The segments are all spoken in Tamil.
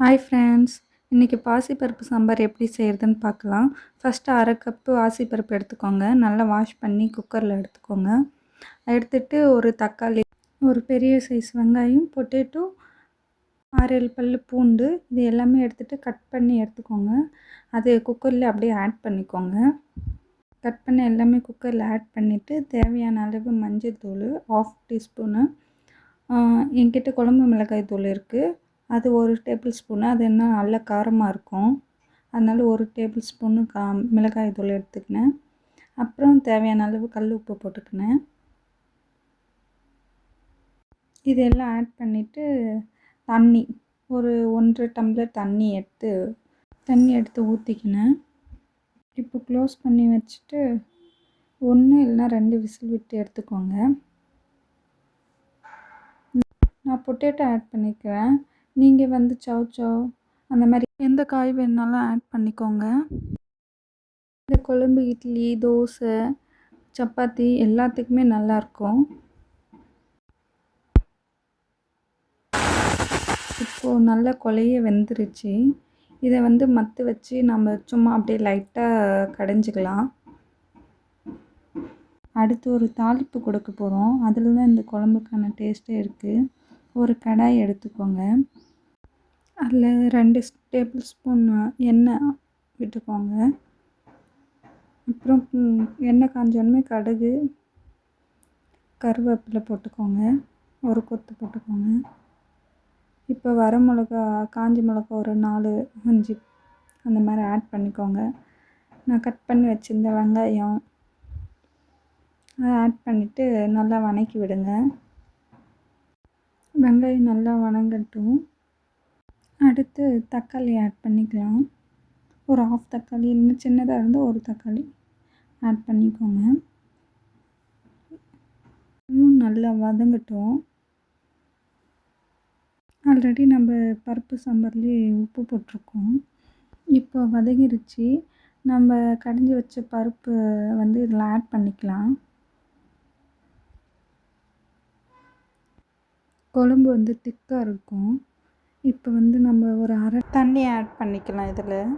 ஹாய் ஃப்ரெண்ட்ஸ், இன்றைக்கி பாசிப்பருப்பு சாம்பார் எப்படி செய்கிறதுன்னு பார்க்கலாம். ஃபஸ்ட்டு 1/2 கப்பு பாசிப்பருப்பு எடுத்துக்கோங்க. நல்லா வாஷ் பண்ணி குக்கரில் எடுத்துக்கோங்க. எடுத்துகிட்டு ஒரு தக்காளி, ஒரு பெரிய சைஸ் வெங்காயம், பொட்டேட்டோ, 6-7 பல் பூண்டு, இது எல்லாமே எடுத்துகிட்டு கட் பண்ணி எடுத்துக்கோங்க. அது குக்கரில் அப்படியே ஆட் பண்ணிக்கோங்க. கட் பண்ணி எல்லாமே குக்கரில் ஆட் பண்ணிவிட்டு தேவையான அளவு மஞ்சள் தூள் 1/2 டீஸ்பூனு, என்கிட்ட குழம்பு மிளகாய் தூள் இருக்குது, அது 1 டேபிள் ஸ்பூனு. அது இன்னும் நல்ல காரமாக இருக்கும், அதனால் 1 டேபிள் ஸ்பூனு மிளகாய் தூள் எடுத்துக்கினேன். அப்புறம் தேவையான அளவு கல் உப்பு போட்டுக்கினேன். இதெல்லாம் ஆட் பண்ணிவிட்டு தண்ணி, ஒரு 1 டம்ளர் தண்ணி எடுத்து ஊற்றிக்கினேன். இப்போ க்ளோஸ் பண்ணி வச்சுட்டு 1 இல்லைனா 2 விசில் விட்டு எடுத்துக்கோங்க. நான் பொட்டேட்டோ ஆட் பண்ணிக்கிறேன். நீங்கள் வந்து சௌசௌ அந்த மாதிரி எந்த காய் வேணுனாலும் ஆட் பண்ணிக்கோங்க. இந்த குழம்பு இட்லி, தோசை, சப்பாத்தி எல்லாத்துக்குமே நல்லாயிருக்கும். இப்போது நல்லா குழைய வெந்துருச்சு. இதை வந்து மத்து வச்சு நம்ம சும்மா அப்படியே லைட்டாக கடைஞ்சிக்கலாம். அடுத்து ஒரு தாளிப்பு கொடுக்க போகிறோம். அதில் தான் இந்த குழம்புக்கான டேஸ்ட்டே இருக்குது. ஒரு கடாய் எடுத்துக்கோங்க. அதில் 2 டேபிள் ஸ்பூன் எண்ணெய் விட்டுக்கோங்க. அப்புறம் எண்ணெய் காஞ்சோடனே கடுகு, கருவேப்பிலை போட்டுக்கோங்க. ஒரு கொத்து போட்டுக்கோங்க. இப்போ காஞ்ச மிளகா ஒரு 4-5 அந்த மாதிரி ஆட் பண்ணிக்கோங்க. நான் கட் பண்ணி வச்சுருந்த வெங்காயம் அதை ஆட் பண்ணிவிட்டு நல்லா வதக்கி விடுங்க. வெங்காயம் நல்லா வதங்கட்டும். அடுத்து தக்காளி ஆட் பண்ணிக்கலாம். ஒரு 1/2 தக்காளி, இன்னும் சின்னதாக இருந்தால் 1 தக்காளி ஆட் பண்ணிக்கோங்க. இன்னும் நல்லா வதங்கட்டும். ஆல்ரெடி நம்ம பருப்பு சாம்பார்லேயே உப்பு போட்டிருக்கோம். இப்போ வதங்கிருச்சு. நம்ம கடைஞ்சி வச்ச பருப்பு வந்து இதில் ஆட் பண்ணிக்கலாம். குழம்பு வந்து திக்காக இருக்கும். இப்போ வந்து நம்ம ஒரு அரை தண்ணி ஆட் பண்ணிக்கலாம் இதில்.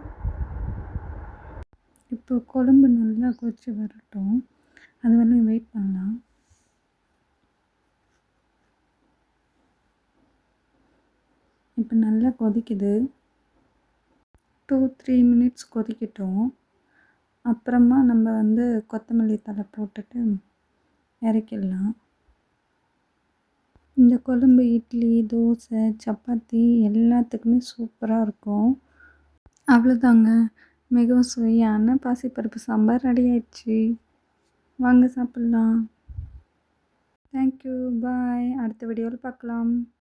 இப்போ குழம்பு நல்லா கொதிச்சு வரட்டும், அது வரையும் வெயிட் பண்ணலாம். இப்போ நல்லா கொதிக்குது. 2-3 மினிட்ஸ் கொதிக்கட்டும். அப்புறமா நம்ம வந்து கொத்தமல்லி தழை போட்டுட்டு இறக்கிடலாம். இந்த குழம்பு இட்லி, தோசை, சப்பாத்தி எல்லாத்துக்குமே சூப்பராக இருக்கும். அவ்வளோதாங்க, மிகவும் சுவையான பாசிப்பருப்பு சாம்பார் ரெடி ஆயிடுச்சு. வாங்க சாப்பிட்லாம். தேங்க்யூ, பாய். அடுத்த வீடியோவில் பார்க்கலாம்.